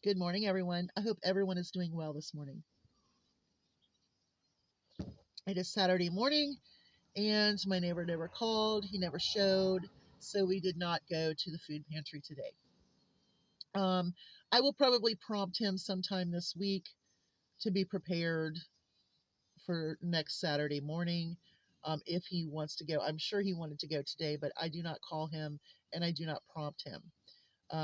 Good morning, everyone. I hope everyone is doing well this morning. It is Saturday morning, and my neighbor never called. He never showed, so we did not go to the food pantry today. Um, I will probably prompt him sometime this week to be prepared for next Saturday morning if he wants to go. I'm sure he wanted to go today, but I do not call him and I do not prompt him.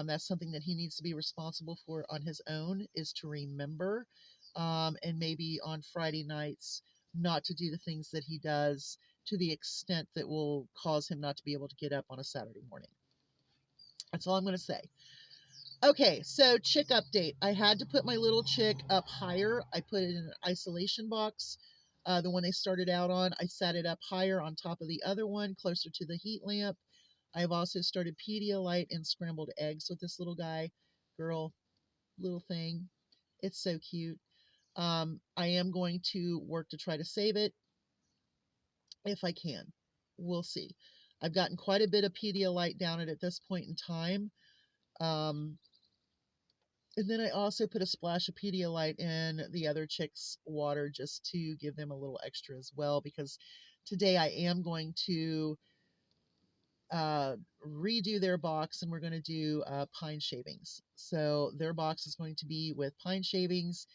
That's something that he needs to be responsible for on his own, is to remember, and maybe on Friday nights not to do the things that he does to the extent that will cause him not to be able to get up on a Saturday morning. That's all I'm going to say. Okay, so chick update. I had to put my little chick up higher. I put it in an isolation box. The one they started out on, I set it up higher on top of the other one, closer to the heat lamp. I've also started Pedialyte and scrambled eggs with this little guy, girl, little thing. It's so cute. I am going to work to try to save it if I can. We'll see. I've gotten quite a bit of Pedialyte down it at this point in time. Um, and then I also put a splash of Pedialyte in the other chicks' water just to give them a little extra as well, because today I am going to uh, redo their box, and we're going to do pine shavings. So their box is going to be with pine shavings,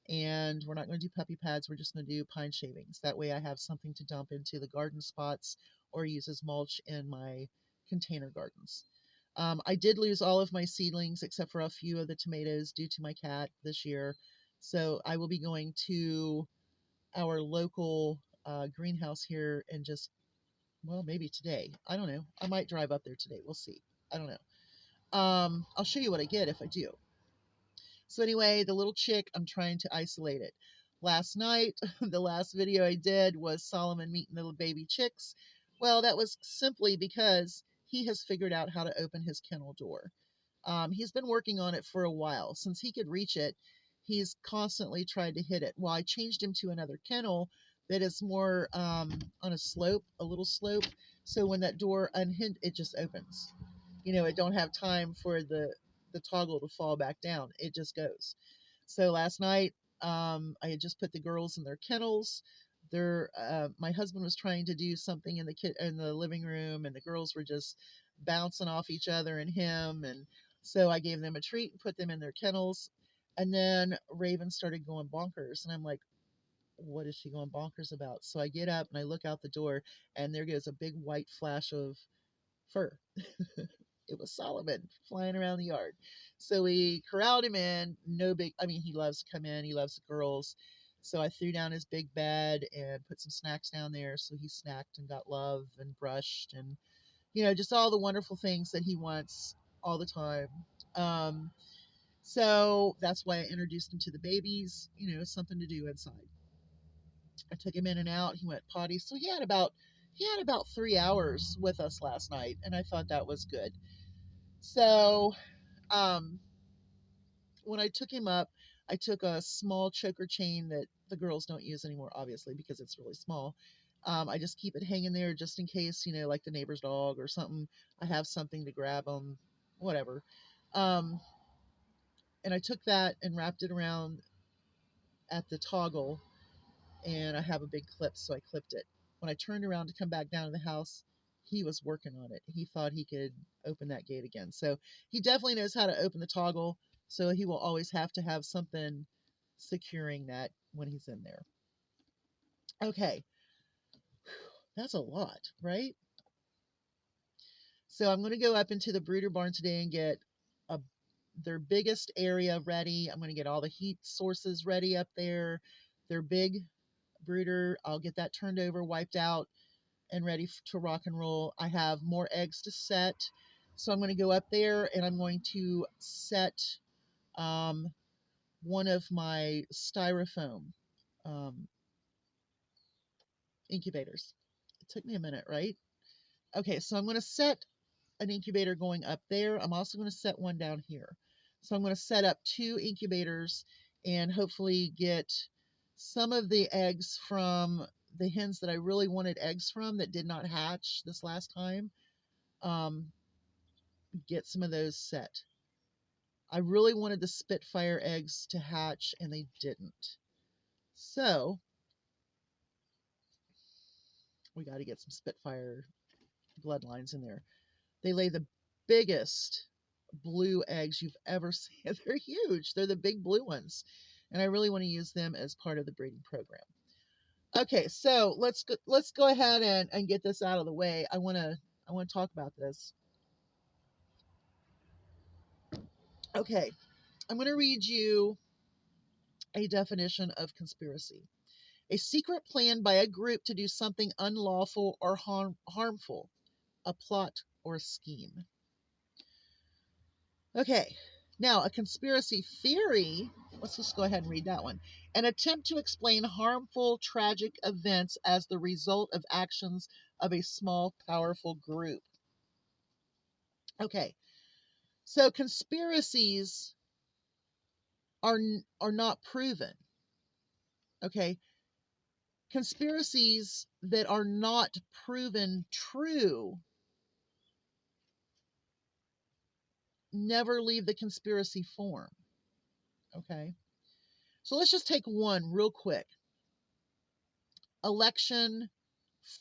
and we're not going to do puppy pads. We're just going to do pine shavings. That way I have something to dump into the garden spots or use as mulch in my container gardens. I did lose all of my seedlings except for a few of the tomatoes due to my cat this year. So I will be going to our local greenhouse here and just, well, maybe today. I don't know. I might drive up there today. We'll see. I don't know. I'll show you what I get if I do. So anyway, the little chick, I'm trying to isolate it. Last night, the last video I did was Solomon meeting the baby chicks. Well, that was simply because he has figured out how to open his kennel door. He's been working on it for a while. Since he could reach it, he's constantly tried to hit it. Well, I changed him to another kennel that is more on a slope, a little slope. So when that door unhinged, it just opens. It don't have time for the toggle to fall back down. It just goes. So last night, I had just put the girls in their kennels. My husband was trying to do something in the living room, and the girls were just bouncing off each other and him. And so I gave them a treat and put them in their kennels. And then Raven started going bonkers, and I'm like, what is she going bonkers about? So I get up and I look out the door, and there goes a big white flash of fur. It was Solomon flying around the yard. So we corralled him in. No big, I mean, he loves to come in, he loves the girls. So I threw down his big bed and put some snacks down there. So he snacked and got love and brushed and, just all the wonderful things that he wants all the time. Um, so that's why I introduced him to the babies, something to do inside. I took him in and out. He went potty. So he had about 3 hours with us last night, and I thought that was good. So um, when I took him up, I took a small choker chain that the girls don't use anymore, obviously, because it's really small. I just keep it hanging there just in case, like the neighbor's dog or something. I have something to grab them, whatever. Um, and I took that and wrapped it around at the toggle, and I have a big clip, so I clipped it. When I turned around to come back down to the house, he was working on it. He thought he could open that gate again. So he definitely knows how to open the toggle, so he will always have to have something securing that when he's in there. Okay, that's a lot, right? So I'm going to go up into the brooder barn today and get a, their biggest area ready. I'm going to get all the heat sources ready up there. Their big brooder, I'll get that turned over, wiped out, and ready to rock and roll. I have more eggs to set. So I'm going to go up there and I'm going to set um, one of my styrofoam um, incubators. It took me a minute, right? Okay, so I'm going to set an incubator going up there. I'm also going to set one down here. So I'm going to set up two incubators and hopefully get some of the eggs from the hens that I really wanted eggs from that did not hatch this last time. Um, get some of those set. I really wanted the Spitfire eggs to hatch, and they didn't. So we got to get some Spitfire bloodlines in there. They lay the biggest blue eggs you've ever seen. They're huge. They're the big blue ones. And I really want to use them as part of the breeding program. Okay, so let's go ahead and get this out of the way. I wanna talk about this. Okay, I'm gonna read you a definition of conspiracy. A secret plan by a group to do something unlawful or harmful, a plot or a scheme. Okay, now a conspiracy theory, let's just go ahead and read that one. An attempt to explain harmful, tragic events as the result of actions of a small, powerful group. Okay, so conspiracies are not proven. Okay, conspiracies that are not proven true never leave the conspiracy form. Okay, so let's just take one real quick. Election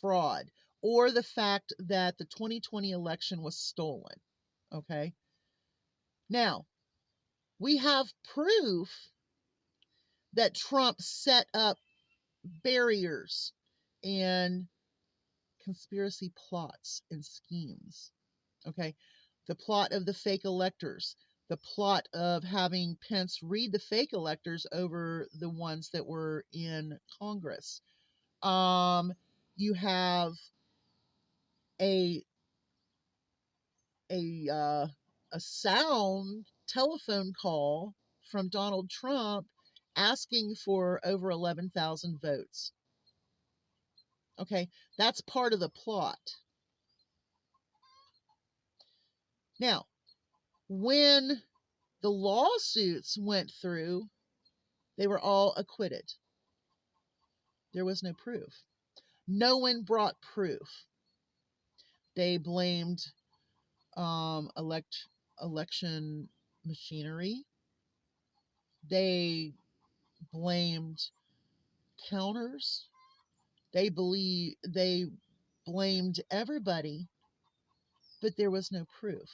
fraud, or the fact that the 2020 election was stolen. Okay, now we have proof that Trump set up barriers and conspiracy plots and schemes. Okay, the plot of the fake electors, the plot of having Pence read the fake electors over the ones that were in Congress. You have a a uh, a sound telephone call from Donald Trump asking for over 11,000 votes. Okay, that's part of the plot. Now, when the lawsuits went through, they were all acquitted. There was no proof. No one brought proof. They blamed election machinery. They blamed counters. They blamed everybody, but there was no proof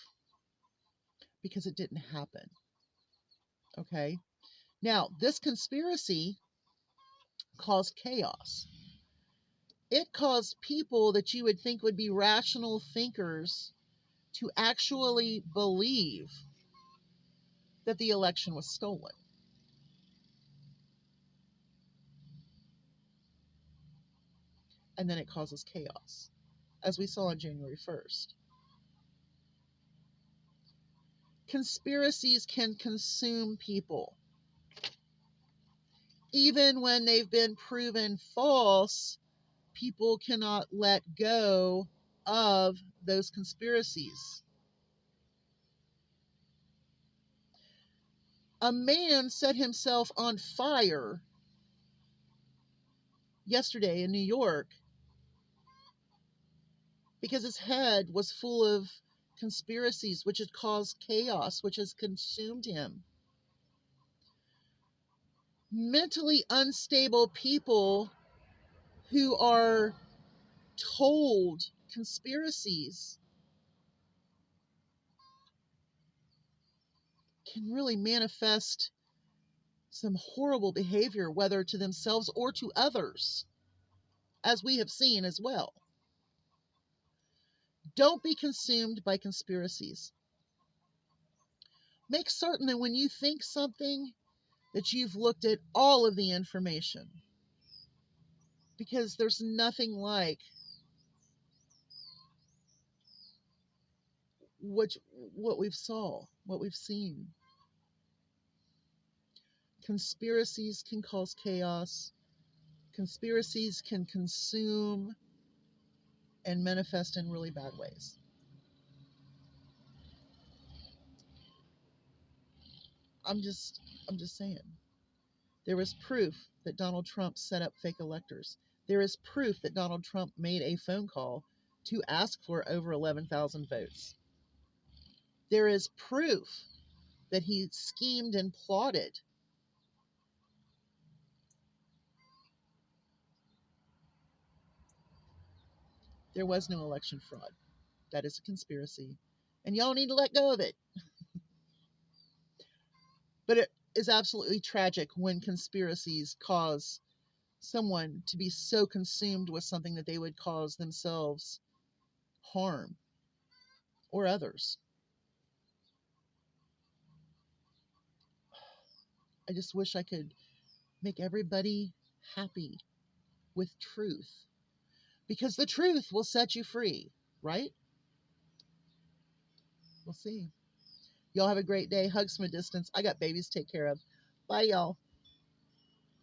because it didn't happen. Okay. Now, this conspiracy caused chaos. It caused people that you would think would be rational thinkers to actually believe that the election was stolen. And then it causes chaos, as we saw on January 1st. Conspiracies can consume people. Even when they've been proven false, people cannot let go of those conspiracies. A man set himself on fire yesterday in New York because his head was full of conspiracies, which had caused chaos, which has consumed him. Mentally unstable people who are told conspiracies can really manifest some horrible behavior, whether to themselves or to others, as we have seen as well. Don't be consumed by conspiracies. Make certain that when you think something, that you've looked at all of the information, because there's nothing like what what we've seen. Conspiracies can cause chaos. Conspiracies can consume and manifest in really bad ways. I'm just I'm just saying. There is proof that Donald Trump set up fake electors. There is proof that Donald Trump made a phone call to ask for over 11,000 votes. There is proof that he schemed and plotted. There was no election fraud. That is a conspiracy. And y'all need to let go of it. But it is absolutely tragic when conspiracies cause someone to be so consumed with something that they would cause themselves harm or others. I just wish I could make everybody happy with truth because the truth will set you free, right? We'll see. Y'all have a great day. Hugs from a distance. I got babies to take care of. Bye, y'all.